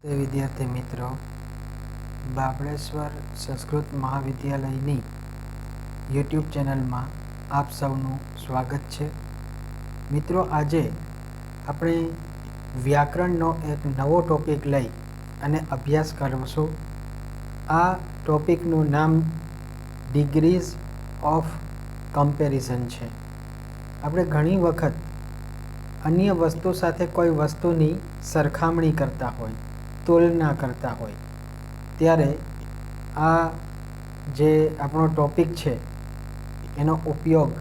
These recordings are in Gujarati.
તે વિદ્યાર્થી મિત્રો, બાબળેશ્વર સંસ્કૃત મહાવિદ્યાલયની યુટ્યુબ ચેનલમાં આપ સૌનું સ્વાગત છે. મિત્રો, આજે આપણે વ્યાકરણનો એક નવો ટોપિક લઈ અને અભ્યાસ કરશું. આ ટોપિકનું નામ ડિગ્રીઝ ઓફ કમ્પેરિઝન છે. આપણે ઘણી વખત અન્ય વસ્તુ સાથે કોઈ વસ્તુની સરખામણી કરતા હોય, તુલના કરતા હોય, ત્યારે આ જે આપણો ટોપિક છે એનો ઉપયોગ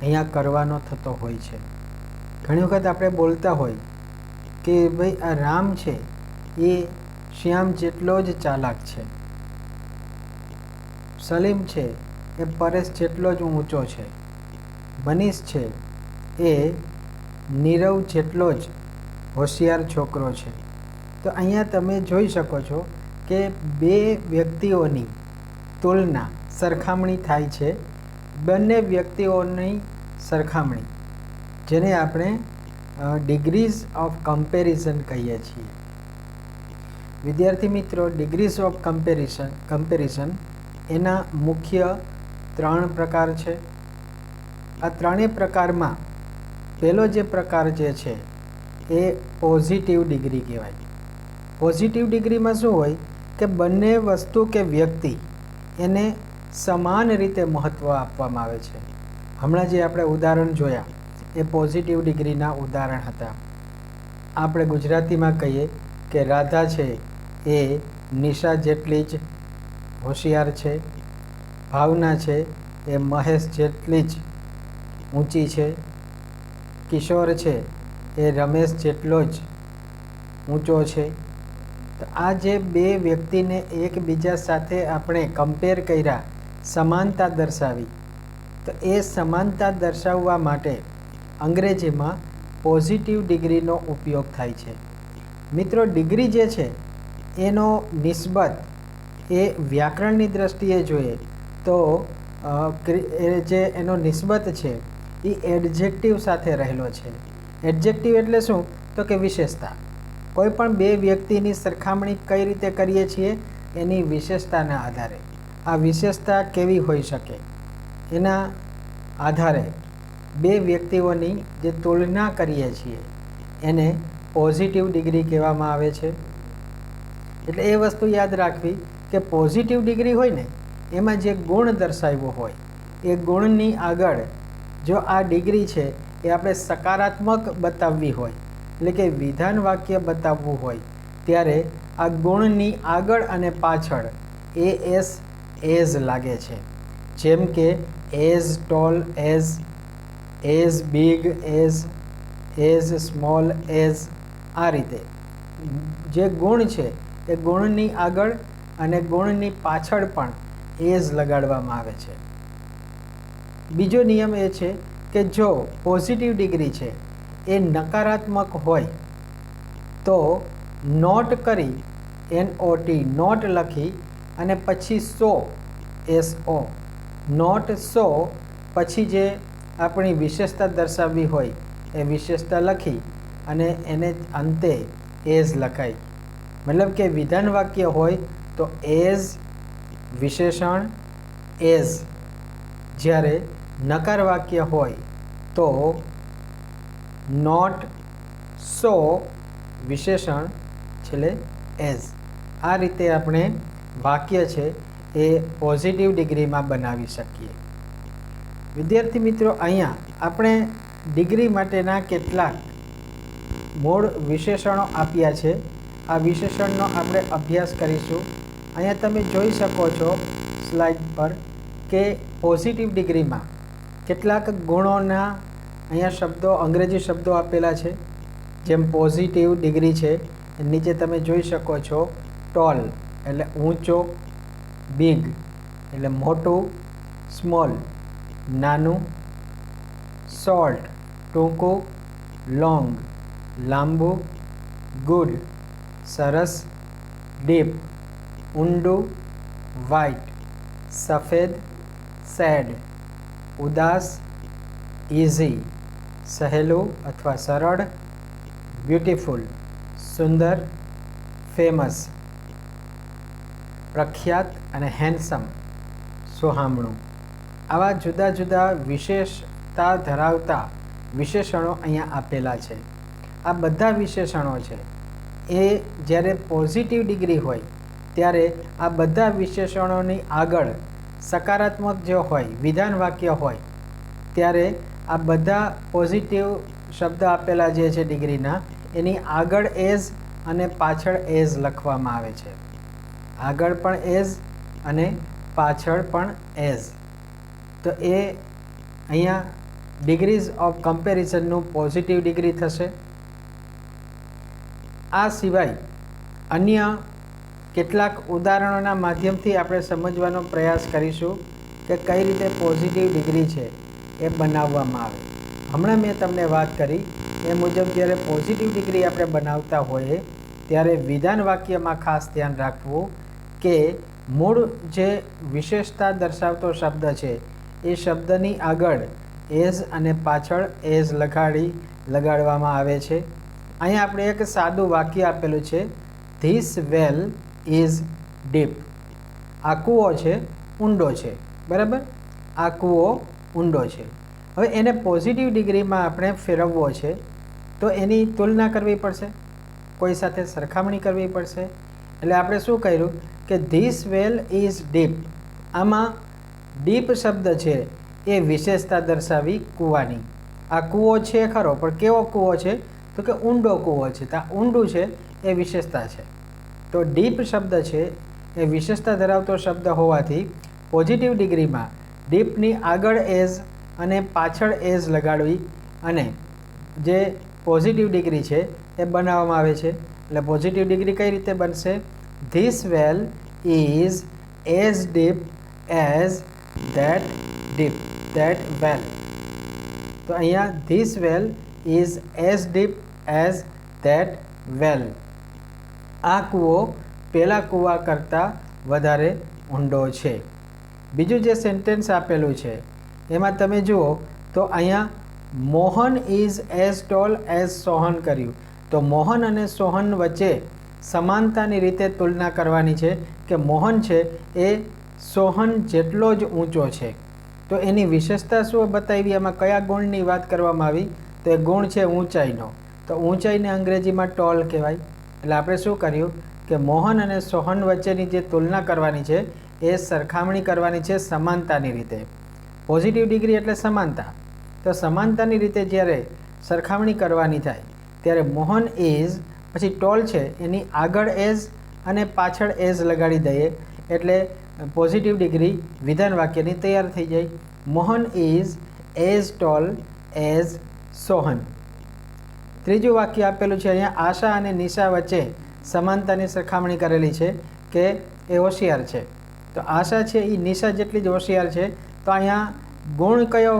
અહીંયા કરવાનો થતો હોય છે. ઘણી વખત આપણે બોલતા હોય કે ભાઈ આ રામ છે એ શ્યામ જેટલો જ ચાલાક છે, સલીમ છે એ પરેશ જેટલો જ ઊંચો છે, મનીષ છે એ નીરવ જેટલો જ હોશિયાર છોકરો છે. તો અહીંયા તમે જોઈ શકો છો કે બે વ્યક્તિઓની તુલના, સરખામણી થાય છે. બંને વ્યક્તિઓની સરખામણી, જેને આપણે ડિગ્રીઝ ઓફ કમ્પેરિઝન કહીએ છીએ. વિદ્યાર્થી મિત્રો, ડિગ્રીઝ ઓફ કમ્પેરિઝન એના મુખ્ય 3 પ્રકાર છે. આ ત્રણેય પ્રકારમાં પહેલો જે પ્રકાર જે છે એ પોઝિટિવ ડિગ્રી કહેવાય. પોઝિટિવ ડિગ્રીમાં શું હોય કે બંને વસ્તુ કે વ્યક્તિ એને સમાન રીતે મહત્ત્વ આપવામાં આવે છે. હમણાં જે આપણે ઉદાહરણ જોયા એ પોઝિટિવ ડિગ્રીના ઉદાહરણ હતા. આપણે ગુજરાતીમાં કહીએ કે રાધા છે એ નિશા જેટલી જ હોશિયાર છે, ભાવના છે એ મહેશ જેટલી જ ઊંચી છે, કિશોર છે એ રમેશ જેટલો જ ઊંચો છે. તો આ જે બે વ્યક્તિને એકબીજા સાથે આપણે કમ્પેર કર્યા, સમાનતા દર્શાવી, તો એ સમાનતા દર્શાવવા માટે અંગ્રેજીમાં પોઝિટિવ ડિગ્રીનો ઉપયોગ થાય છે. મિત્રો, ડિગ્રી જે છે એનો નિસ્બત એ વ્યાકરણની દ્રષ્ટિએ જોઈએ તો જે એનો નિસ્બત છે એ એડજેક્ટિવ સાથે રહેલો છે. એડજેક્ટિવ એટલે શું? તો કે વિશેષતા. કોઈ પણ બે વ્યક્તિની સરખામણી કઈ રીતે કરીએ છીએ? એની વિશેષતાના આધારે. આ વિશેષતા કેવી હોઈ શકે એના આધારે બે વ્યક્તિઓની જે તુલના કરીએ છીએ એને પોઝિટિવ ડિગ્રી કહેવામાં આવે છે. એટલે એ વસ્તુ યાદ રાખવી કે પોઝિટિવ ડિગ્રી હોય ને એમાં જે ગુણ દર્શાવ્યો હોય એ ગુણની આગળ જો આ ડિગ્રી છે એ આપણે સકારાત્મક બતાવવી હોય, એટલે કે વિધાન વાક્ય બતાવવું હોય, ત્યારે આ ગુણની આગળ અને પાછળ એઝ લાગે છે. જેમ કે as toll as big as small as. આ રીતે જે ગુણ છે એ ગુણની આગળ અને ગુણની પાછળ પણ એઝ લગાડવામાં આવે છે. બીજો નિયમ એ છે કે જો પોઝિટિવ ડિગ્રી છે એ નકારાત્મક હોય તો નોટ કરી, NOT, નોટ લખી અને પછી SO, નોટ SO પછી જે આપણી વિશેષતા દર્શાવવી હોય એ વિશેષતા લખી અને એને અંતે એઝ લખાય. મતલબ કે વિધાન વાક્ય હોય તો એઝ વિશેષણ એઝ, જ્યારે નકાર વાક્ય હોય તો નોટ સો વિશેષણ છેલ્લે એઝ. આ રીતે આપણે વાક્ય છે એ પોઝિટિવ ડિગ્રીમાં બનાવી શકીએ. વિદ્યાર્થી મિત્રો, અહીંયા આપણે ડિગ્રી માટેના કેટલાક મૂળ વિશેષણો આપ્યા છે. આ વિશેષણનો આપણે અભ્યાસ કરીશું. અહીંયા તમે જોઈ શકો છો સ્લાઇડ પર કે પોઝિટિવ ડિગ્રીમાં કેટલાક ગુણોના અહીંયા શબ્દો, અંગ્રેજી શબ્દો આપેલા છે. જેમ પોઝિટિવ ડિગ્રી છે નીચે તમે જોઈ શકો છો ટોલ એટલે ઊંચો, બિગ એટલે મોટું, સ્મોલ નાનું, શોર્ટ ટૂંકું, લોંગ લાંબુ, ગુડ સરસ, ડીપ ઊંડું, વ્હાઇટ સફેદ, સેડ ઉદાસ, ઇઝી સહેલું અથવા સરળ, બ્યુટીફુલ સુંદર, ફેમસ, પ્રખ્યાત અને હેન્ડસમ, સોહામણું. આવા જુદા જુદા વિશેષતા ધરાવતા વિશેષણો અહીંયા આપેલા છે. આ બધા વિશેષણો છે એ જ્યારે પોઝિટિવ ડિગ્રી હોય ત્યારે આ બધા વિશેષણોની આગળ સકારાત્મક જો હોય, વિધાન વાક્ય હોય, ત્યારે આ બધા પોઝિટિવ શબ્દ આપેલા જે છે ડિગ્રીના, એની આગળ એઝ અને પાછળ એઝ લખવામાં આવે છે. આગળ પણ એઝ અને પાછળ પણ એઝ. તો એ અહીંયા ડિગ્રીઝ ઓફ કમ્પેરિઝનનું પોઝિટિવ ડિગ્રી થશે. આ સિવાય અન્ય કેટલાક ઉદાહરણોના માધ્યમથી આપણે સમજવાનો પ્રયાસ કરીશું કે કઈ રીતે પોઝિટિવ ડિગ્રી છે એ બનાવવામાં આવે. હમણાં મેં તમને વાત કરી એ મુજબ જ્યારે પોઝિટિવ ડિગ્રી આપણે બનાવતા હોઈએ ત્યારે વિધાન વાક્યમાં ખાસ ધ્યાન રાખવું કે મૂળ જે વિશેષતા દર્શાવતો શબ્દ છે એ શબ્દની આગળ એઝ અને પાછળ એઝ લગાડવામાં આવે છે. અહીંયા આપણે એક સાદું વાક્ય આપેલું છે, ધીસ વેલ ઇઝ ડીપ. આ કૂવો છે, ઊંડો છે, બરાબર? આ કૂવો ઊંડો છે. હવે એને પોઝિટિવ ડિગ્રીમાં આપણે ફેરવવો છે તો એની તુલના કરવી પડશે, કોઈ સાથે સરખામણી કરવી પડશે. એટલે આપણે શું કર્યું કે ધીસ વેલ ઇઝ ડીપ. આમાં ડીપ શબ્દ છે એ વિશેષતા દર્શાવી કૂવાની. આ કૂવો છે ખરો, પણ કેવો કૂવો છે તો કે ઊંડો કૂવો છે. તો આ ઊંડું છે એ વિશેષતા છે. તો ડીપ શબ્દ છે એ વિશેષતા ધરાવતો શબ્દ હોવાથી પોઝિટિવ ડિગ્રીમાં ડીપની આગળ એઝ અને પાછળ એઝ લગાડવી અને જે પોઝિટિવ ડિગ્રી છે એ બનાવવામાં આવે છે. એટલે પોઝિટિવ ડિગ્રી કઈ રીતે બનશે? This well is as deep as that deep, that well. તો અહીંયા this well is as deep as that well. આ કૂવો પેલા કૂવા કરતાં વધારે ઊંડો છે. બીજું જે સેન્ટેન્સ આપેલું છે એમાં તમે જુઓ તો અહીંયા Mohan is as toll as Sohan કર્યું. તો મોહન અને સોહન વચ્ચે સમાનતાની રીતે તુલના કરવાની છે કે મોહન છે એ સોહન જેટલો જ ઊંચો છે. તો એની વિશેષતા શું બતાવી? એમાં કયા ગુણની વાત કરવામાં આવી? તો એ ગુણ છે ઊંચાઈનો. તો ઊંચાઈને અંગ્રેજીમાં ટોલ કહેવાય. એટલે આપણે શું કર્યું કે મોહન અને સોહન વચ્ચેની જે તુલના કરવાની છે એ સરખામણી કરવાની છે સમાનતાની રીતે. પોઝિટિવ ડિગ્રી એટલે સમાનતા. તો સમાનતાની રીતે જ્યારે સરખામણી કરવાની થાય ત્યારે મોહન ઇઝ, પછી ટોલ છે એની આગળ એઝ અને પાછળ એઝ લગાડી દઈએ એટલે પોઝિટિવ ડિગ્રી વિધાન વાક્યની તૈયાર થઈ જાય. Mohan is as toll as Sohan. ત્રીજું વાક્ય આપેલું છે અહીંયા, આશા અને નિશા વચ્ચે સમાનતાની સરખામણી કરેલી છે કે એ હોશિયાર છે. તો આશા છે એ નિશા જેટલી જ હોશિયાર છે. તો અહીંયા ગુણ કયો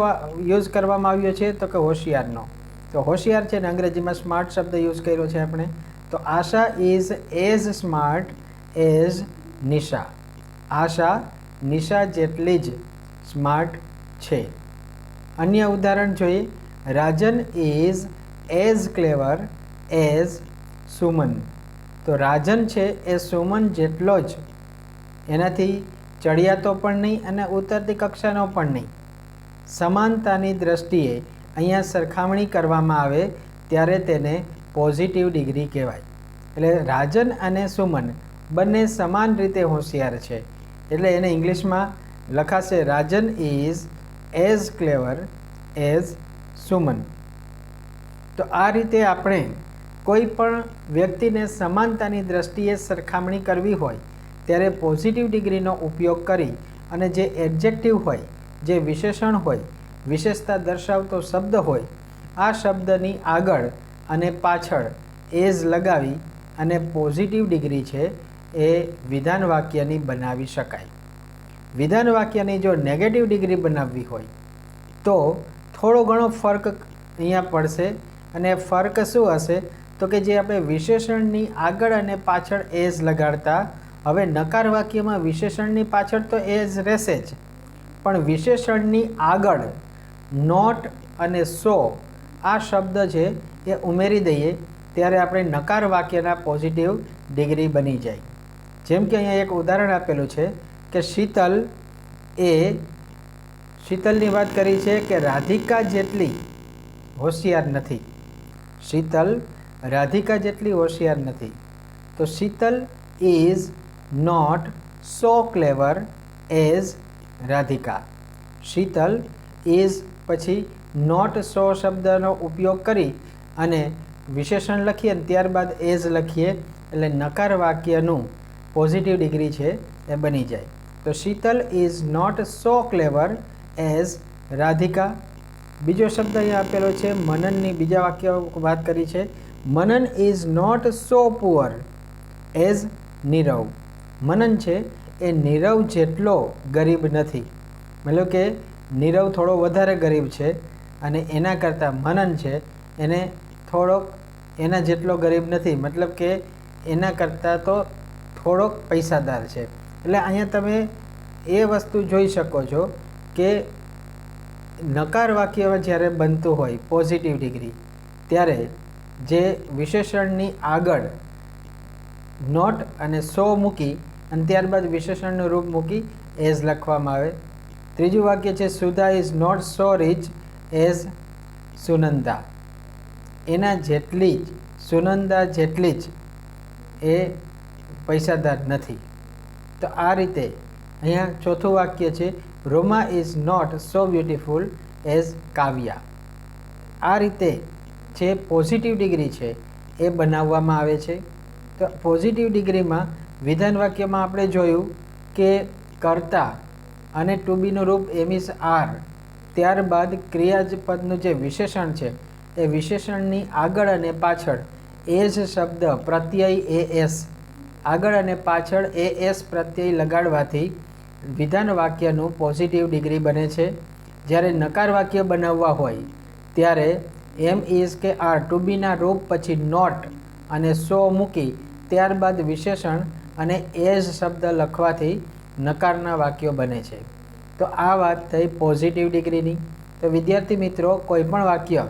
યુઝ કરવામાં આવ્યો છે તો કે હોશિયારનો. તો હોશિયાર છે ને અંગ્રેજીમાં સ્માર્ટ શબ્દ યુઝ કર્યો છે આપણે. તો Asha is as smart as Nisha. Asha Nisha જેટલી જ સ્માર્ટ છે. અન્ય ઉદાહરણ જોઈએ, Rajan is as clever as Suman. તો રાજન છે એ સુમન જેટલો જ, એનાથી ચડિયાતો પણ નહીં અને ઉતરતી કક્ષાનો પણ નહીં. સમાનતાની દ્રષ્ટિએ અહીંયા સરખામણી કરવામાં આવે ત્યારે તેને પોઝિટિવ ડિગ્રી કહેવાય. એટલે રાજન અને સુમન બંને સમાન રીતે હોશિયાર છે. એટલે એને ઇંગ્લિશમાં લખાશે Rajan is as clever as Suman. તો આ રીતે આપણે કોઈ પણ વ્યક્તિને સમાનતાની દ્રષ્ટિએ સરખામણી કરવી હોય ત્યારે પોઝિટિવ ડિગ્રીનો ઉપયોગ કરી અને જે એડજેક્ટિવ હોય, જે વિશેષણ હોય, વિશેષતા દર્શાવતો શબ્દ હોય, આ શબ્દની આગળ અને પાછળ એઝ લગાવી અને પોઝિટિવ ડિગ્રી છે એ વિધાન વાક્યની બનાવી શકાય. વિધાન વાક્યની જો નેગેટિવ ડિગ્રી બનાવવી હોય તો થોડો ઘણો ફરક અહીંયા પડશે. અને ફરક શું હશે તો કે જે આપણે વિશેષણની આગળ અને પાછળ એઝ લગાડતા, હવે નકાર વાક્યમાં વિશેષણની પાછળ તો એઝ રહેશે જ, પણ વિશેષણની આગળ નોટ અને સો આ શબ્દ છે એ ઉમેરી દઈએ ત્યારે આપણે નકાર વાક્યના પોઝિટિવ ડિગ્રી બની જાય. જેમ કે અહીંયા એક ઉદાહરણ આપેલું છે કે શીતલની વાત કરી છે કે રાધિકા જેટલી હોશિયાર નથી. શીતલ રાધિકા જેટલી હોશિયાર નથી. તો Sheetal is not so clever as Radhika. Sheetal is પછી નોટ સો શબ્દનો ઉપયોગ કરી અને વિશેષણ લખીએ ને ત્યારબાદ એઝ લખીએ એટલે નકાર વાક્યનું પોઝિટિવ ડિગ્રી છે એ બની જાય. તો Sheetal is not so clever as Radhika. બીજો શબ્દ અહીંયા આપેલો છે મનનની. બીજા વાક્ય વાત કરી છે Manan is not so poor as Nirav. Manan છે એ નીરવ જેટલો ગરીબ નથી. મતલબ કે નીરવ થોડો વધારે ગરીબ છે અને એના કરતાં મનન છે એને થોડોક એના જેટલો ગરીબ નથી. મતલબ કે એના કરતાં તો થોડોક પૈસાદાર છે. એટલે અહીંયા તમે એ વસ્તુ જોઈ શકો છો કે નકાર વાક્યમાં જ્યારે બનતું હોય પોઝિટિવ ડિગ્રી ત્યારે જે વિશેષણની આગળ નોટ અને સો મૂકી અને ત્યારબાદ વિશેષણનું રૂપ મૂકી એઝ લખવામાં આવે. ત્રીજું વાક્ય છે Sudha is not so rich as Sunanda. એના જેટલી જ સુનંદા જેટલી જ એ પૈસાદાર નથી. તો આ રીતે અહીંયા ચોથું વાક્ય છે Roma is not so beautiful as Kavya. આ રીતે જે પોઝિટિવ ડિગ્રી છે એ બનાવવામાં આવે છે. તો પોઝિટિવ ડિગ્રીમાં વિધાન વાક્યમાં આપણે જોયું કે કર્તા અને ટુ બીનું રૂપ એમ ઇઝ આર. ત્યારબાદ ક્રિયાપદનું જે વિશેષણ છે એ વિશેષણની આગળ અને પાછળ એઝ શબ્દ પ્રત્યય એએસ આગળ અને પાછળ એએસ પ્રત્યય લગાડવાથી વિધાન વાક્યનું પોઝિટિવ ડિગ્રી બને છે. જ્યારે નકાર વાક્ય બનાવવા હોય ત્યારે એમ ઇઝ કે આર ટુ બીના રૂપ પછી નોટ અને સો મૂકી ત્યારબાદ વિશેષણ અને એઝ શબ્દ લખવાથી નકારના વાક્યો બને છે. તો આ વાત થઈ પોઝિટિવ ડિગ્રીની. તો વિદ્યાર્થી મિત્રો કોઈપણ વાક્ય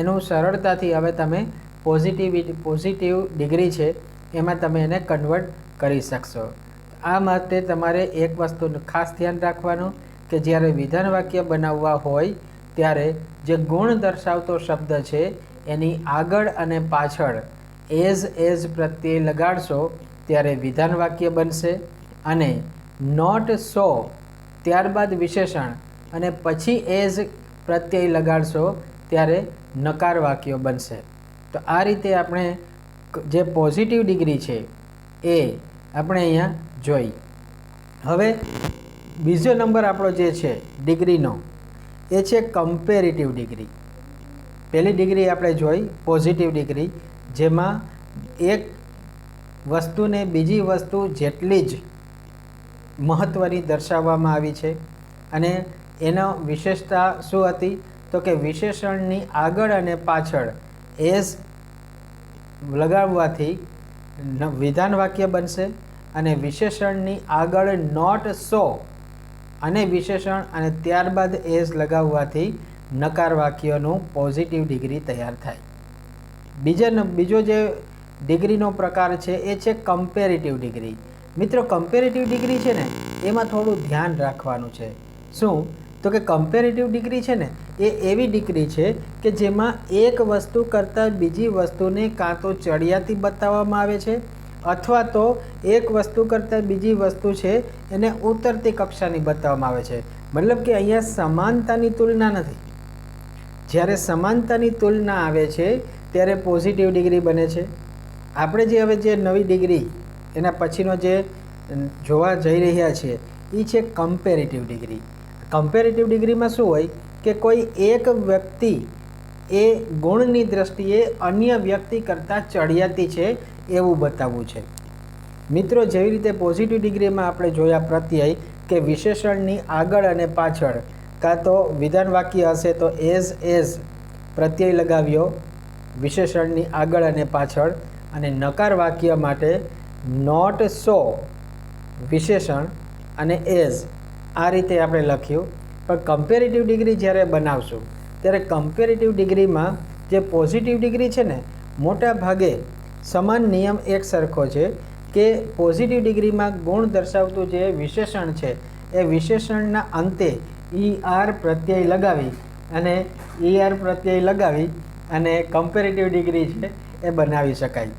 એનું સરળતાથી હવે તમે પોઝિટિવ ડિગ્રી છે એમાં તમે એને કન્વર્ટ કરી શકશો. આ માટે તમારે એક વસ્તુનું ખાસ ધ્યાન રાખવાનું કે જ્યારે વિધાન વાક્ય બનાવવા હોય ત્યારે જે ગુણ દર્શાવતો શબ્દ છે એની આગળ અને પાછળ એઝ પ્રત્યે લગાડશો ત્યારે વિધાન વાક્ય બનશે અને નોટ સો ત્યારબાદ વિશેષણ અને પછી એઝ પ્રત્યય લગાડશો ત્યારે નકાર વાક્યો બનશે. તો આ રીતે આપણે જે પોઝિટિવ ડિગ્રી છે એ આપણે અહીંયા જોઈ. હવે બીજો નંબર આપણો જે છે ડિગ્રીનો એ છે કમ્પેરેટિવ ડિગ્રી. પહેલી ડિગ્રી આપણે જોઈ પોઝિટિવ ડિગ્રી, જેમાં એક વસ્તુને બીજી વસ્તુ જેટલી જ મહત્ત્વની દર્શાવવામાં આવી છે અને એનો વિશેષતા શું હતી તો કે વિશેષણની આગળ અને પાછળ એઝ લગાવવાથી વિધાન વાક્ય બનશે અને વિશેષણની આગળ નોટ સો અને વિશેષણ અને ત્યારબાદ એઝ લગાવવાથી નકાર વાક્યનું પોઝિટિવ ડિગ્રી તૈયાર થાય. બીજો જે ડિગ્રીનો પ્રકાર છે એ છે કમ્પેરેટિવ ડિગ્રી. મિત્રો કમ્પેરેટિવ ડિગ્રી છે ને એમાં થોડું ધ્યાન રાખવાનું છે. શું તો કે કમ્પેરેટિવ ડિગ્રી છે ને એ એવી ડિગ્રી છે કે જેમાં એક વસ્તુ કરતાં બીજી વસ્તુને કાં તો ચડિયાતી બતાવવામાં આવે છે અથવા તો એક વસ્તુ કરતાં બીજી વસ્તુ છે એને ઉતરતી કક્ષાની બતાવવામાં આવે છે. મતલબ કે અહીંયા સમાનતાની તુલના નથી. જ્યારે સમાનતાની તુલના આવે છે ત્યારે પોઝિટિવ ડિગ્રી બને છે. આપણે હવે જે નવી ડિગ્રી એના પછીનો જે જોવા જઈ રહ્યા છીએ એ છે કમ્પેરેટિવ ડિગ્રી. કમ્પેરેટિવ ડિગ્રીમાં શું હોય કે કોઈ એક વ્યક્તિ એ ગુણની દ્રષ્ટિએ અન્ય વ્યક્તિ કરતાં ચડિયાતી છે એવું બતાવવું છે. મિત્રો જેવી રીતે પોઝિટિવ ડિગ્રીમાં આપણે જોયા પ્રત્યય કે વિશેષણની આગળ અને પાછળ કાં તો વિધાન વાક્ય હશે તો એઝ પ્રત્યય લગાવ્યો વિશેષણની આગળ અને પાછળ અને નકાર વાક્ય માટે નોટ સો વિશેષણ અને એઝ આ રીતે આપણે લખ્યું. પણ કમ્પેરેટિવ ડિગ્રી જ્યારે બનાવશું ત્યારે કમ્પેરેટિવ ડિગ્રીમાં જે પોઝિટિવ ડિગ્રી છે ને મોટા ભાગે સમાન નિયમ એક સરખો છે કે પોઝિટિવ ડિગ્રીમાં ગુણ દર્શાવતું જે વિશેષણ છે એ વિશેષણના અંતે ER પ્રત્યય લગાવી અને કમ્પેરેટિવ ડિગ્રી છે એ બનાવી શકાય.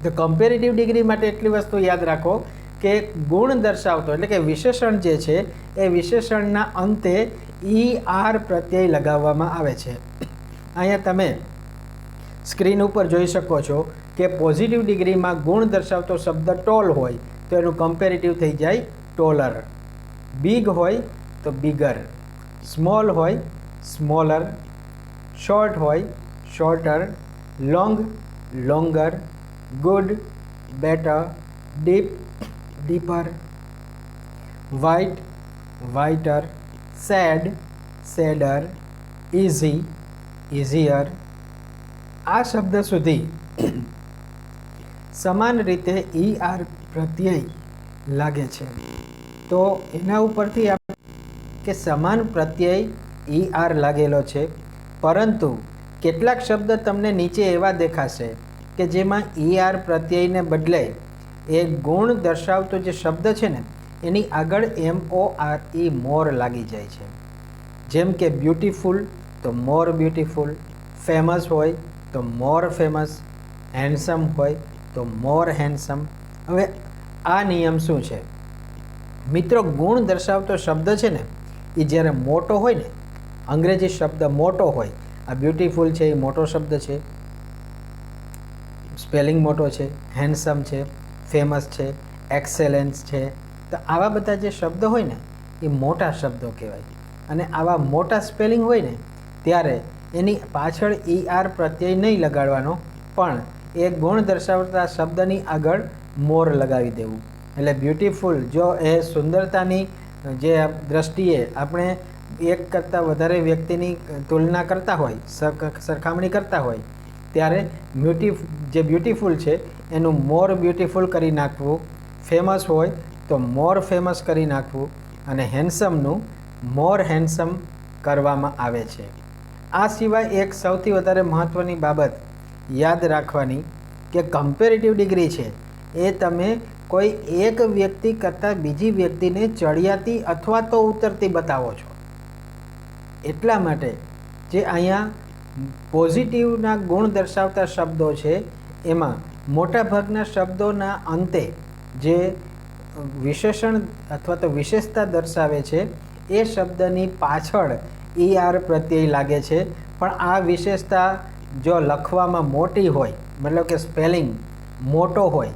તો કમ્પેરેટિવ ડિગ્રી માટે એટલી વસ્તુ યાદ રાખો કે ગુણ દર્શાવતો એટલે કે વિશેષણ જે છે એ વિશેષણના અંતે ER પ્રત્યય લગાવવામાં આવે છે. અહીંયા તમે સ્ક્રીન ઉપર જોઈ શકો છો કે પોઝિટિવ ડિગ્રીમાં ગુણ દર્શાવતો શબ્દ ટોલ હોય તો એનું કમ્પેરેટિવ થઈ જાય ટોલર, બિગ હોય તો બિગર, સ્મોલ હોય સ્મોલર, શોર્ટ હોય shorter, long longer, good better, deep deeper, white whiter, sad sadder, easy easier. આ શબ્દ સુધી સમાન રીતે ER પ્રત્યય લાગે છે. તો એના ઉપરથી કે સમાન પ્રત્યય ER લાગેલો છે, પરંતુ કેટલાક શબ્દ તમને નીચે એવા દેખાશે કે જેમાં ER પ્રત્યયને બદલે એ ગુણ દર્શાવતો જે શબ્દ છે ને એની આગળ MORE મોર લાગી જાય છે. જેમ કે બ્યુટીફુલ તો મોર બ્યુટીફુલ, ફેમસ હોય તો મોર ફેમસ, હેન્ડસમ હોય તો મોર હેન્ડસમ. હવે આ નિયમ શું છે મિત્રો? ગુણ દર્શાવતો શબ્દ છે ને એ જ્યારે મોટો હોય ને, અંગ્રેજી શબ્દ મોટો હોય, આ બ્યુટીફુલ છે એ મોટો શબ્દ છે, સ્પેલિંગ મોટો છે, હેન્ડસમ છે, ફેમસ છે, એક્સેલન્સ છે. તો આવા બધા જે શબ્દ હોય ને એ મોટા શબ્દો કહેવાય. અને આવા મોટા સ્પેલિંગ હોય ને ત્યારે એની પાછળ ER પ્રત્યય નહીં લગાડવાનો, પણ એ ગુણ દર્શાવતા શબ્દની આગળ મોર લગાવી દેવું. એટલે બ્યુટીફુલ જો એ સુંદરતાની જે દ્રષ્ટિએ આપણે એક કરતાં વધારે વ્યક્તિની તુલના કરતા હોય, સરખામણી કરતા હોય, ત્યારે જે બ્યુટીફુલ છે એનું મોર બ્યુટીફુલ કરી નાખવું, ફેમસ હોય તો મોર ફેમસ કરી નાખવું, અને હેન્ડસમનું મોર હેન્ડસમ કરવામાં આવે છે. આ સિવાય એક સૌથી વધારે મહત્ત્વની બાબત યાદ રાખવાની કે કમ્પેરેટિવ ડિગ્રી છે એ તમે કોઈ એક વ્યક્તિ કરતાં બીજી વ્યક્તિને ચડિયાતી અથવા તો ઉતરતી બતાવો છો. એટલા માટે જે અહીંયા પોઝિટિવના ગુણ દર્શાવતા શબ્દો છે એમાં મોટાભાગના શબ્દોના અંતે જે વિશેષણ અથવા તો વિશેષતા દર્શાવે છે એ શબ્દની પાછળ ER પ્રત્યય લાગે છે. પણ આ વિશેષતા જો લખવામાં મોટી હોય, મતલબ કે સ્પેલિંગ મોટો હોય,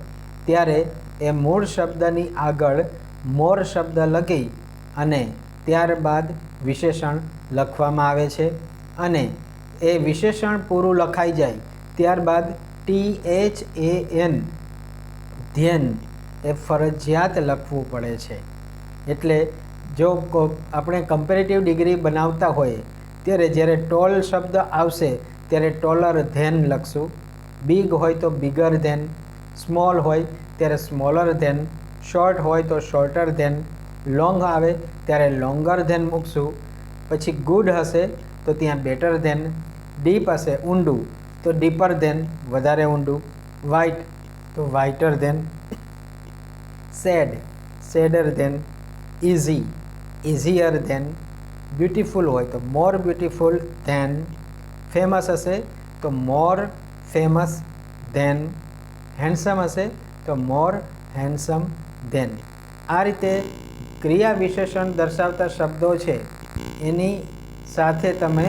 ત્યારે એ મૂળ શબ્દની આગળ મોર શબ્દ લખી અને ત્યારબાદ વિશેષણ લખવામાં આવે છે. અને એ વિશેષણ પૂરું લખાઈ જાય ત્યારબાદ THAN ધ્યાન એ ફરજિયાત લખવું પડે છે. એટલે જો આપણે કમ્પેરેટિવ ડિગ્રી બનાવતા હોઈએ ત્યારે જ્યારે ટોલ શબ્દ આવશે ત્યારે ટોલર ધેન લખશું, બિગ હોય તો બિગર ધેન, સ્મોલ હોય ત્યારે સ્મોલર ધેન, શોર્ટ હોય તો શોર્ટર ધેન, લોંગ આવે ત્યારે લોંગર ધેન મૂકશું. પછી ગુડ હશે તો ત્યાં બેટર ધેન, ડીપ હશે ઊંડું તો ડીપર ધેન વધારે ઊંડું, વ્હાઇટ તો whiter than, sad sadder than, easy easier than, beautiful હોય તો મોર બ્યુટીફુલ ધેન, ફેમસ હશે તો મોર ફેમસ ધેન, હેન્ડસમ હશે તો મોર હેન્ડસમ ધેન. આ રીતે ક્રિયા વિશેષણ દર્શાવતા શબ્દો છે એની સાથે તમે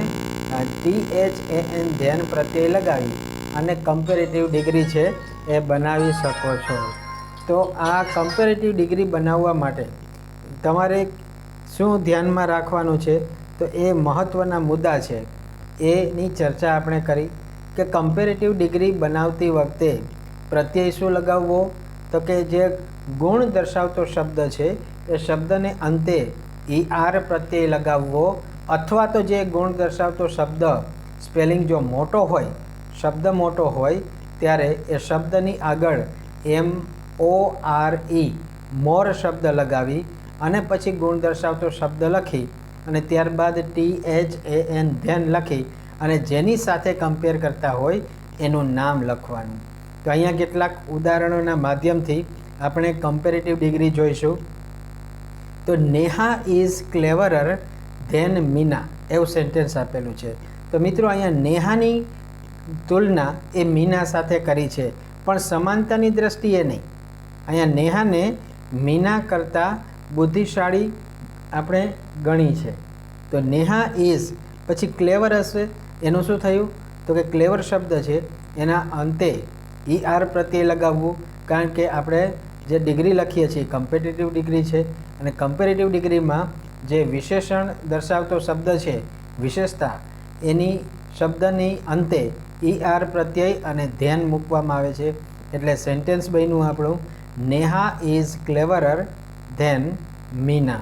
THAN ધ્યાન પ્રત્યય લગાવી અને કમ્પેરેટિવ ડિગ્રી છે એ બનાવી શકો છો. તો આ કમ્પેરેટિવ ડિગ્રી બનાવવા માટે તમારે શું ધ્યાનમાં રાખવાનું છે તો એ મહત્ત્વના મુદ્દા છે એની ચર્ચા આપણે કરી કે કમ્પેરેટિવ ડિગ્રી બનાવતી વખતે પ્રત્યય શું લગાવવો, તો કે જે ગુણ દર્શાવતો શબ્દ છે એ શબ્દને અંતે ER પ્રત્યય લગાવવો, અથવા તો જે ગુણ દર્શાવતો શબ્દ સ્પેલિંગ જો મોટો હોય, શબ્દ મોટો હોય ત્યારે એ શબ્દની આગળ MORE મોર શબ્દ લગાવી અને પછી ગુણ દર્શાવતો શબ્દ લખી અને ત્યારબાદ THAN ધ્યાન લખી અને જેની સાથે કમ્પેર કરતા હોય એનું નામ લખવાનું. તો અહીંયા કેટલાક ઉદાહરણોના માધ્યમથી આપણે કમ્પેરેટિવ ડિગ્રી જોઈશું. તો Neha is cleverer than Meena એવું સેન્ટેન્સ આપેલું છે. તો મિત્રો અહીંયા નેહાની તુલના એ મીના સાથે કરી છે, પણ સમાનતાની દ્રષ્ટિએ નહીં. અહીંયા નેહાને મીના કરતાં બુદ્ધિશાળી આપણે ગણી છે. તો નેહા ઇઝ પછી ક્લેવર હશે, એનું શું થયું? તો કે ક્લેવર શબ્દ છે એના અંતે ER પ્રત્યય લગાવવું, કારણ કે આપણે જે ડિગ્રી લખીએ છીએ કમ્પેરેટિવ ડિગ્રી છે, અને કમ્પેરેટિવ ડિગ્રીમાં જે વિશેષણ દર્શાવતો શબ્દ છે વિશેષતા, એની શબ્દની અંતે ER પ્રત્યય અને ધ્યાન મૂકવામાં આવે છે. એટલે સેન્ટેન્સ બન્યું આપણું Neha is cleverer than Meena.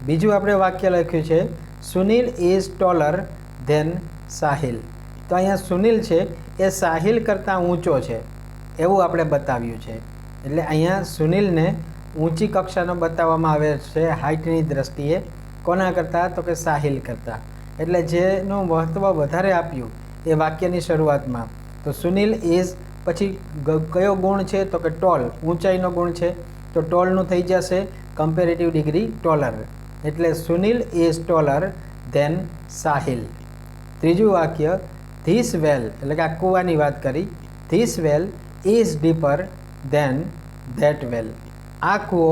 બીજું આપણે વાક્ય લખ્યું છે Sunil is taller than Sahil. તો અહીંયા સુનિલ છે એ સાહિલ કરતાં ઊંચો છે એવું આપણે બતાવ્યું છે. એટલે અહીંયા સુનિલને ઊંચી કક્ષાનો બતાવવામાં આવે છે હાઇટની દ્રષ્ટિએ. કોના કરતાં? તો કે સાહિલ કરતાં. એટલે જેનું મહત્ત્વ વધારે આપ્યું એ વાક્યની શરૂઆતમાં. તો સુનિલ ઇઝ પછી કયો ગુણ છે? તો કે ટોલ, ઊંચાઈનો ગુણ છે. તો ટોલનું થઈ જશે કમ્પેરેટિવ ડિગ્રી ટોલર. એટલે Sunil is taller than Sahil. ત્રીજું વાક્ય ધીસ વેલ, એટલે કે આ કૂવાની વાત કરી. This well is deeper than that well. આ કૂવો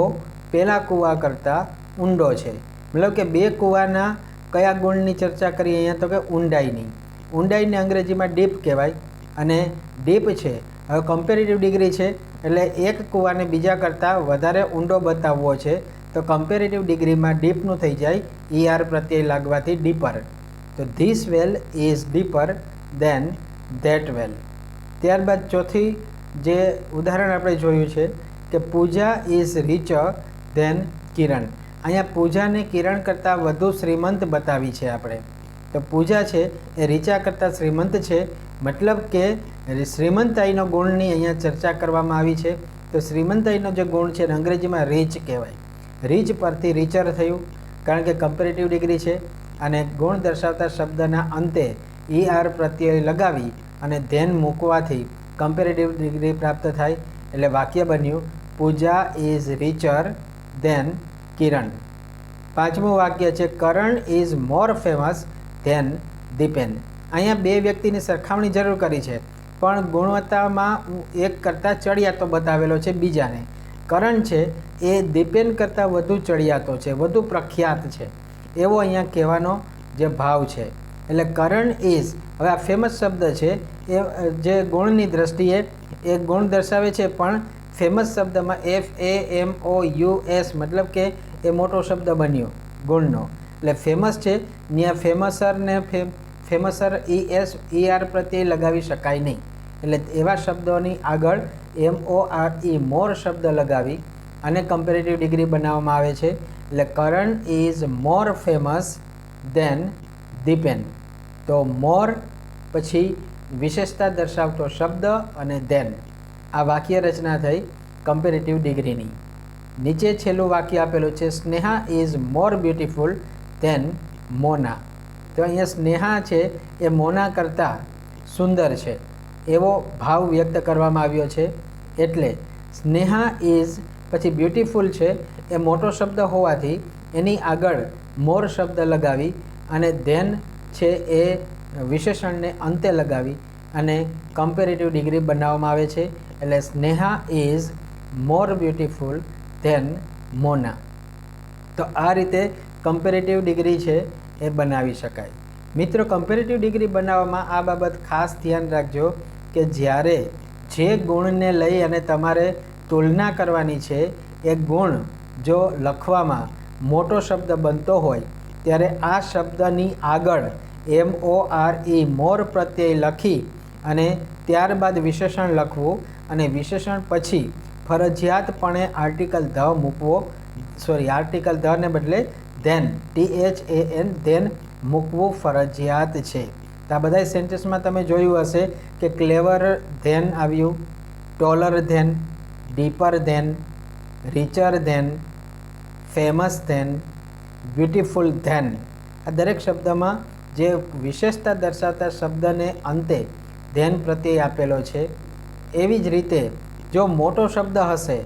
પહેલાં કૂવા કરતાં ઊંડો છે. મતલબ કે બે કૂવાના કયા ગુણની ચર્ચા કરીએ અહીંયા? તો કે ઊંડાઈની. ઊંડાઈને અંગ્રેજીમાં ડીપ કહેવાય, અને ડીપ છે. હવે કમ્પેરેટિવ ડિગ્રી છે એટલે એક કૂવાને બીજા કરતાં વધારે ઊંડો બતાવવો છે, તો કમ્પેરેટિવ ડિગ્રીમાં ડીપનું થઈ જાય ER પ્રત્યય લાગવાથી ડીપર. તો this well is deeper than that well. ત્યારબાદ ચોથી જે ઉદાહરણ આપણે જોયું છે કે પૂજા ઇઝ રિચર ધેન કિરણ. અહીંયા પૂજાને કિરણ કરતાં વધુ શ્રીમંત બતાવી છે આપણે. તો પૂજા છે એ રીચા કરતાં શ્રીમંત છે, મતલબ કે શ્રીમંતાઈનો ગુણની અહીંયા ચર્ચા કરવામાં આવી છે. તો શ્રીમંતાઈનો જે ગુણ છે એને અંગ્રેજીમાં રીચ કહેવાય. રીચ પરથી રીચર થયું, કારણ કે કમ્પેરેટિવ ડિગ્રી છે, અને ગુણ દર્શાવતા શબ્દના અંતે ER પ્રત્યય લગાવી અને ધેન મૂકવાથી કમ્પેરેટિવ ડિગ્રી પ્રાપ્ત થાય. એટલે વાક્ય બન્યું Pooja is richer than Kiran. પાંચમું વાક્ય છે Karan is more famous than Dipen. અહીંયા બે વ્યક્તિની સરખામણી જરૂર કરી છે, પણ ગુણવત્તામાં એક કરતાં ચડિયાતો બતાવેલો છે બીજાને. કરણ છે એ દીપેન કરતાં વધુ ચડિયાતો છે, વધુ પ્રખ્યાત છે, એવો અહીંયા કહેવાનો જે ભાવ છે. એટલે કરણ ઇઝ, હવે આ ફેમસ શબ્દ છે એ જે ગુણની દ્રષ્ટિએ એ ગુણ દર્શાવે છે, પણ ફેમસ શબ્દમાં FAMOUS, મતલબ કે એ મોટો શબ્દ બન્યો ગુણનો. એટલે ફેમસ છે ત્યાં ફેમસર ને ફેમસર ER પ્રત્યય લગાવી શકાય નહીં. એટલે એવા શબ્દોની આગળ MORE મોર શબ્દ લગાવી અને કમ્પેરેટિવ ડિગ્રી બનાવવામાં આવે છે. એટલે Karan is more famous than Dipen. તો મોર પછી વિશેષતા દર્શાવતો શબ્દ અને ધેન, આ વાક્ય રચના થઈ કમ્પેરેટિવ ડિગ્રીની. નીચે છેલ્લું વાક્ય આપેલું છે Sneha is more beautiful than Mona. તો અહીંયા સ્નેહા છે એ મોના કરતાં સુંદર છે એવો ભાવ વ્યક્ત કરવામાં આવ્યો છે. એટલે સ્નેહા ઇઝ પછી બ્યુટિફુલ છે એ મોટો શબ્દ હોવાથી એની આગળ મોર શબ્દ લગાવી અને ધેન છે એ વિશેષણને અંતે લગાવી અને કમ્પેરેટિવ ડિગ્રી બનાવવામાં આવે છે. એટલે Sneha is more beautiful than Mona. તો આ રીતે કમ્પેરેટિવ ડિગ્રી છે એ બનાવી શકાય. મિત્રો, કમ્પેરેટિવ ડિગ્રી બનાવવામાં આ બાબત ખાસ ધ્યાન રાખજો કે જ્યારે જે ગુણને લઈ અને તમારે તુલના કરવાની છે એ ગુણ જો લખવામાં મોટો શબ્દ બનતો હોય ત્યારે આ શબ્દની આગળ MORE મોર પ્રત્યય લખી અને ત્યારબાદ વિશેષણ લખવું, અને વિશેષણ પછી ફરજિયાતપણે આર્ટિકલ ધ મૂકવો, આર્ટિકલ ધને બદલે ધેન THAN ધેન મૂકવું ફરજિયાત છે. તો આ બધા સેન્ટેન્સમાં તમે જોયું હશે કે ક્લેવર ધેન આવ્યું, taller than, deeper than, richer than, famous than, beautiful than. આ દરેક શબ્દમાં જે વિશેષતા દર્શાવતા શબ્દને અંતે ધેન પ્રત્યય આપેલો છે. એવી જ રીતે જો મોટો શબ્દ હશે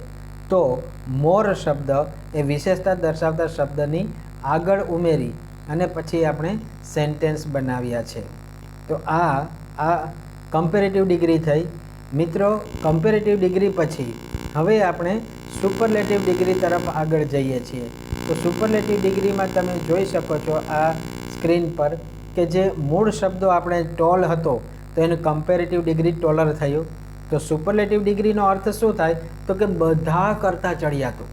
તો મોર શબ્દ એ વિશેષતા દર્શાવતા શબ્દની આગળ ઉમેરી અને પછી આપણે સેન્ટેન્સ બનાવ્યા છે. તો આ કમ્પેરેટિવ ડિગ્રી થઈ. મિત્રો, કમ્પેરેટિવ ડિગ્રી પછી હવે આપણે સુપરલેટિવ ડિગ્રી તરફ આગળ જઈએ છીએ. તો સુપરલેટિવ ડિગ્રીમાં તમે જોઈ શકો છો આ સ્ક્રીન પર કે જે મૂળ શબ્દો આપણે ટોલ હતો તો એનું કમ્પેરેટિવ ડિગ્રી ટોલર થયું. તો સુપરલેટિવ ડિગ્રીનો અર્થ શું થાય? તો કે બધા કરતાં ચડિયાતું,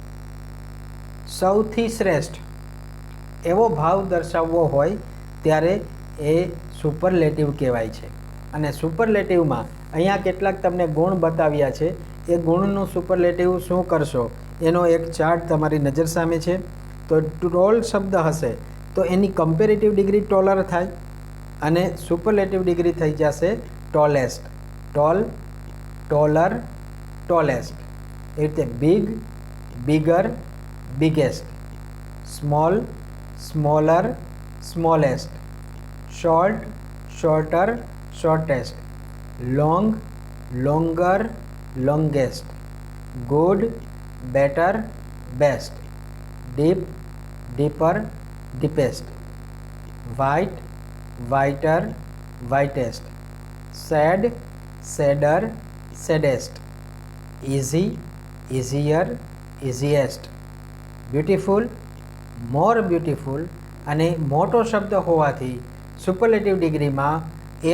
સૌથી શ્રેષ્ઠ એવો ભાવ દર્શાવવો હોય ત્યારે એ સુપરલેટિવ કહેવાય છે. અને સુપરલેટિવમાં અહીંયા કેટલાક તમને ગુણ બતાવ્યા છે. એ ગુણનું સુપરલેટિવ શું કરશો એનો એક ચાર્ટ તમારી નજર સામે છે. તો ટોલ શબ્દ હશે તો એની કમ્પેરેટિવ ડિગ્રી ટોલર થાય અને સુપરલેટિવ ડિગ્રી થઈ જશે ટોલેસ્ટ. Tall, taller, tallest. એ રીતે big, bigger, biggest. Small, smaller, smallest. Short, shorter, shortest. Long, longer, longest. Good, better, best. Deep, deeper, deepest. White, whiter, whitest. Sad, sadder, saddest. Easy, easier, easiest. Beautiful, more beautiful. અને મોટો શબ્દ હોવાથી સુપરલેટિવ ડિગ્રીમાં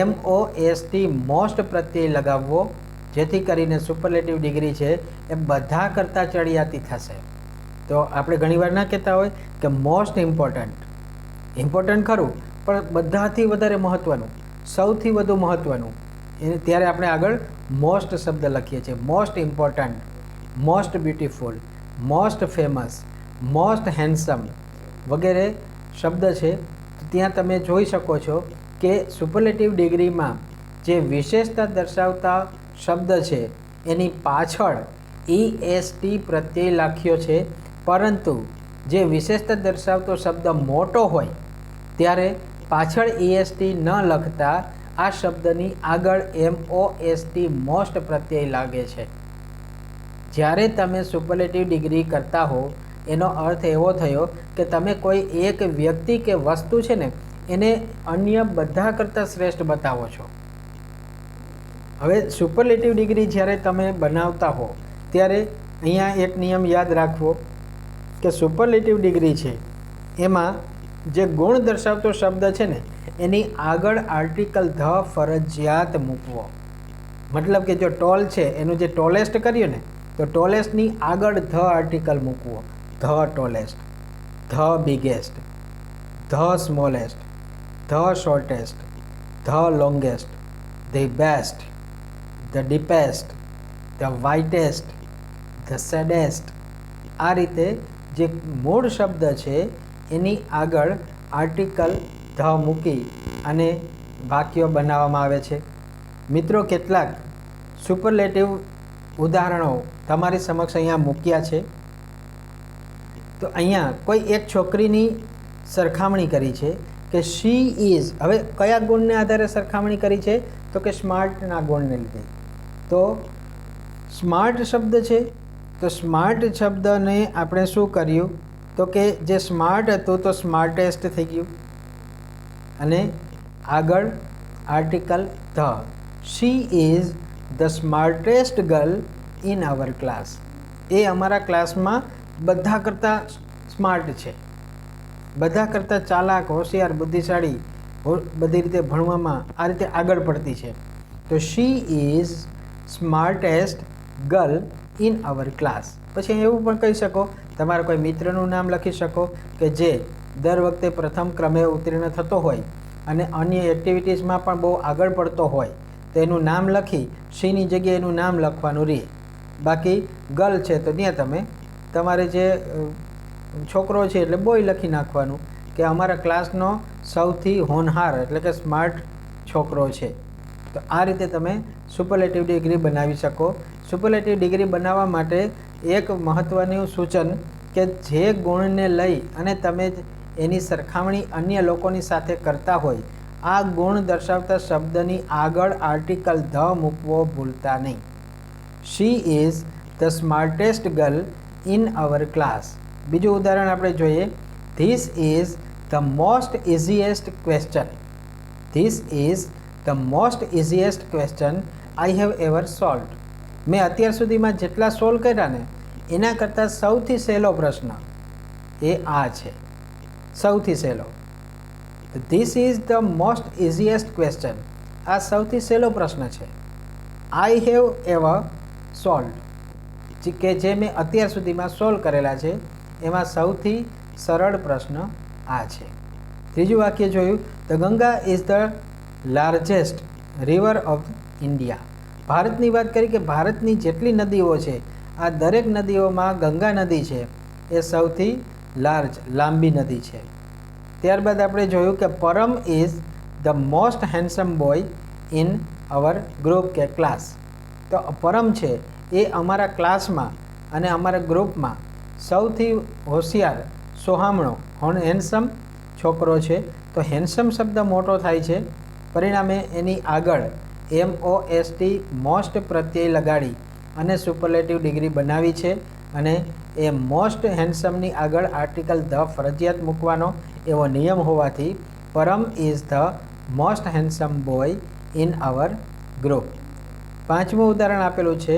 MOST મોસ્ટ પ્રત્યય લગાવવો, જેથી કરીને સુપરલેટિવ ડિગ્રી છે એ બધા કરતાં ચડિયાતી થશે. તો આપણે ઘણીવાર ના કહેતા હોય કે મોસ્ટ ઇમ્પોર્ટન્ટ. ઇમ્પોર્ટન્ટ ખરું, પણ બધાથી વધારે મહત્ત્વનું, સૌથી વધુ મહત્ત્વનું. ત્યારે આપણે આગળ મોસ્ટ શબ્દ લખીએ છીએ. Most important, most beautiful, most famous, most handsome વગેરે શબ્દ છે. ત્યાં તમે જોઈ શકો છો કે સુપરલેટિવ ડિગ્રીમાં જે વિશેષતા દર્શાવતા શબ્દ છે એની પાછળ EST પ્રત્યય લખ્યો છે, પરંતુ જે વિશેષતા દર્શાવતો શબ્દ મોટો હોય ત્યારે પાછળ EST ન લખતા આ શબ્દની આગળ MOST મોસ્ટ પ્રત્યય લાગે છે. જ્યારે તમે સુપરલેટિવ ડિગ્રી કરતા હો એનો અર્થ એવો થયો કે તમે કોઈ એક વ્યક્તિ કે વસ્તુ છે ને એને અન્ય બધા કરતાં શ્રેષ્ઠ બતાવો છો. હવે સુપરલેટિવ ડિગ્રી જ્યારે તમે બનાવતા હો ત્યારે અહીંયા એક નિયમ યાદ રાખવો કે સુપરલેટિવ ડિગ્રી છે એમાં જે ગુણ દર્શાવતો શબ્દ છે ને એની આગળ આર્ટિકલ ધ ફરજિયાત મૂકવો. મતલબ કે જો ટોલ છે એનું જે ટોલેસ્ટ કર્યું ને તો ટોલેસ્ટની આગળ ધ આર્ટિકલ મૂકવો. The tallest, the biggest, the smallest, the shortest, the longest, the best, the deepest, the whitest, the saddest. આ રીતે જે મૂળ શબ્દ છે એની આગળ આર્ટિકલ ધ મૂકી અને વાક્યો બનાવવામાં આવે છે. મિત્રો, કેટલાક સુપરલેટિવ ઉદાહરણો તમારી સમક્ષ અહીંયા મૂક્યા છે. તો અહીંયા કોઈ એક છોકરીની સરખામણી કરી છે કે શી ઇઝ. હવે કયા ગુણને આધારે સરખામણી કરી છે? તો કે સ્માર્ટના ગુણને લીધે. તો સ્માર્ટ શબ્દ છે તો સ્માર્ટ શબ્દને આપણે શું કર્યું તો કે જે સ્માર્ટ હતું તો સ્માર્ટેસ્ટ થઈ ગયું અને આગળ article the. She is the smartest girl in our class. એ અમારા ક્લાસમાં બધા કરતાં સ્માર્ટ છે, બધા કરતાં ચાલાક, હોશિયાર, બુદ્ધિશાળી, બધી રીતે ભણવામાં આ રીતે આગળ પડતી છે. તો she is smartest girl in our class. પછી એવું પણ કહી શકો, તમારા કોઈ મિત્રનું નામ લખી શકો કે જે દર વખતે પ્રથમ ક્રમે ઉત્તીર્ણ થતો હોય અને અન્ય એક્ટિવિટીઝમાં પણ બહુ આગળ પડતો હોય તો એનું નામ લખી શીની જગ્યાએ એનું નામ લખવાનું રહે. બાકી ગર્લ છે તો ત્યાં તમે તમારે જે છોકરો છે એટલે બોય લખી નાખવાનું કે અમારા ક્લાસનો સૌથી હોનહાર એટલે કે સ્માર્ટ છોકરો છે. તો આ રીતે તમે સુપરલેટિવ ડિગ્રી બનાવી શકો. સુપરલેટિવ ડિગ્રી બનાવવા માટે એક મહત્ત્વનું સૂચન કે જે ગુણને લઈ અને તમે એની સરખામણી અન્ય લોકોની સાથે કરતા હોય આ ગુણ દર્શાવતા શબ્દની આગળ આર્ટિકલ ધ મૂકવો ભૂલતા નહીં. She is the smartest girl in our class. બીજું ઉદાહરણ આપણે જોઈએ. This is the most easiest question. This is the most easiest question I have ever solved. મેં અત્યાર સુધીમાં જેટલા સોલ્વ કર્યા ને એના કરતાં સૌથી સહેલો પ્રશ્ન એ આ છે, સૌથી સહેલો. This is the most easiest question. આ સૌથી સહેલો પ્રશ્ન છે. આઈ હેવ એવર સોલ્વડ, કે જે મેં અત્યાર સુધીમાં સોલ્વ કરેલા છે એમાં સૌથી સરળ પ્રશ્ન આ છે. ત્રીજું વાક્ય જોયું. The Ganga is the largest river of India. ભારતની વાત કરી કે ભારતની જેટલી નદીઓ છે આ દરેક નદીઓમાં ગંગા નદી છે એ સૌથી લાંબી નદી છે. ત્યારબાદ આપણે જોયું કે Param is the most handsome boy in our group કે ક્લાસ. તો પરમ છે એ અમારા ક્લાસમાં અને અમારા ગ્રુપમાં સૌથી હોશિયાર, સોહામણો, હેન્ડસમ છોકરો છે. તો હેન્ડસમ શબ્દ મોટો થાય છે, પરિણામે એની આગળ MOST મોસ્ટ પ્રત્યય લગાડી અને સુપરલેટિવ ડિગ્રી બનાવી છે. અને એ મોસ્ટ હેન્ડસમની આગળ આર્ટિકલ ધ ફરજિયાત મૂકવાનો એવો નિયમ હોવાથી Param is the most handsome boy in our group. પાંચમું ઉદાહરણ આપેલું છે.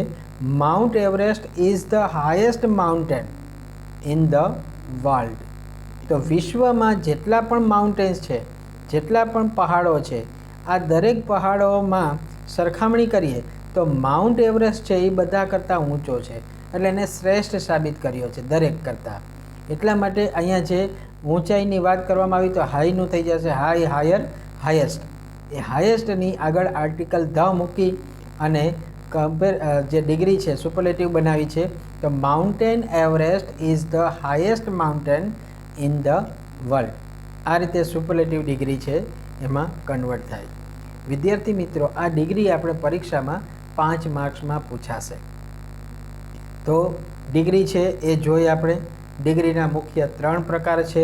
Mount Everest is the highest mountain in the world. તો વિશ્વમાં જેટલા પણ માઉન્ટેન્સ છે, જેટલા પણ પહાડો છે, આ દરેક પહાડોમાં સરખામણી કરીએ તો માઉન્ટ એવરેસ્ટ છે એ બધા કરતાં ઊંચો છે, એટલે એને શ્રેષ્ઠ સાબિત કર્યો છે દરેક કરતાં. એટલા માટે અહીંયા જે ઊંચાઈની વાત કરવામાં આવી તો હાઈનું થઈ જશે હાઈ, હાયર, હાઈએસ્ટ. એ હાઈએસ્ટની આગળ આર્ટિકલ ધ મૂકી અને જે ડિગ્રી છે સુપરલેટિવ બનાવી છે. તો mountain Everest is the highest mountain in the world. આ રીતે સુપરલેટિવ ડિગ્રી છે એમાં કન્વર્ટ થાય. વિદ્યાર્થી મિત્રો, આ ડિગ્રી આપણે પરીક્ષામાં 5 માર્ક્સમાં પૂછાશે. તો ડિગ્રી છે એ જોઈ આપણે. ડિગ્રીના મુખ્ય 3 પ્રકાર છે,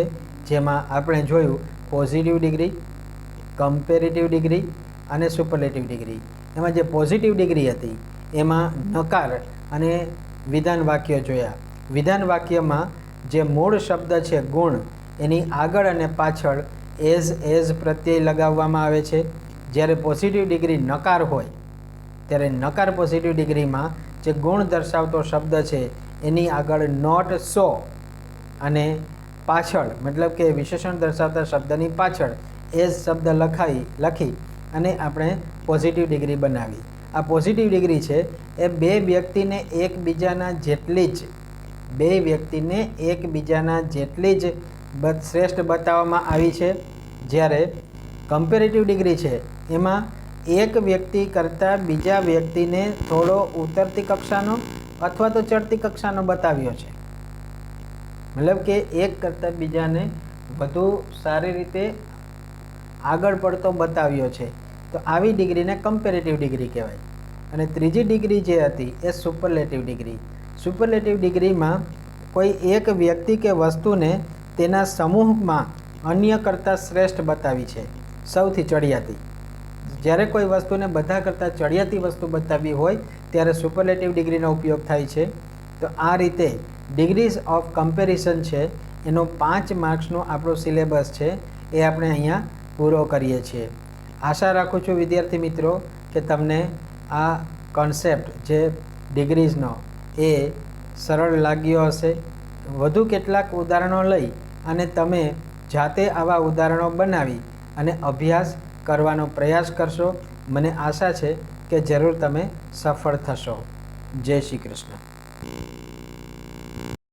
જેમાં આપણે જોયું પોઝિટિવ ડિગ્રી, કમ્પેરેટિવ ડિગ્રી અને સુપરલેટિવ ડિગ્રી. એમાં જે પોઝિટિવ ડિગ્રી હતી એમાં નકાર અને વિધાન વાક્ય જોયા. વિધાન વાક્યમાં જે મૂળ શબ્દ છે ગુણ, એની આગળ અને પાછળ એઝ પ્રત્યય લગાવવામાં આવે છે. જ્યારે પોઝિટિવ ડિગ્રી નકાર હોય ત્યારે નકાર પોઝિટિવ ડિગ્રીમાં જે ગુણ દર્શાવતો શબ્દ છે એની આગળ નોટ, સો અને પાછળ મતલબ કે વિશેષણ દર્શાવતા શબ્દની પાછળ એઝ શબ્દ લખી અને આપણે પોઝિટિવ ડિગ્રી બનાવી. આ પોઝિટિવ ડિગ્રી છે એ બે વ્યક્તિને એકબીજાના જેટલી જ શ્રેષ્ઠ બતાવવામાં આવી છે. જ્યારે કમ્પેરેટિવ ડિગ્રી છે એમાં એક વ્યક્તિ કરતાં બીજા વ્યક્તિને થોડો ઉતરતી કક્ષાનો અથવા તો ચડતી કક્ષાનો બતાવ્યો છે. મતલબ કે એક કરતાં બીજાને વધુ સારી રીતે આગળ પડતો બતાવ્યો છે. તો આવી ડિગ્રીને કમ્પેરેટિવ ડિગ્રી કહેવાય. અને ત્રીજી ડિગ્રી જે હતી એ સુપરલેટિવ ડિગ્રી. સુપરલેટિવ ડિગ્રીમાં કોઈ એક વ્યક્તિ કે વસ્તુને તેના સમૂહમાં અન્ય કરતાં શ્રેષ્ઠ બતાવી છે, સૌથી ચડિયાતી. જ્યારે કોઈ વસ્તુને બધા કરતાં ચડિયાતી વસ્તુ બતાવવી હોય ત્યારે સુપરલેટિવ ડિગ્રીનો ઉપયોગ થાય છે. તો આ રીતે ડિગ્રીઝ ઓફ કમ્પેરિઝન છે એનો 5 માર્ક્સનો આપણો સિલેબસ છે એ આપણે અહીંયા પૂરો કરીએ છીએ. આશા રાખું છું વિદ્યાર્થી મિત્રો કે તમને આ કોન્સેપ્ટ જે ડિગ્રીઝનો એ સરળ લાગ્યો હશે. વધુ કેટલાક ઉદાહરણો લઈ અને તમે જાતે આવા ઉદાહરણો બનાવી અને અભ્યાસ કરવાનો પ્રયાસ કરશો. મને આશા છે કે જરૂર તમે સફળ થશો. જય શ્રી કૃષ્ણ.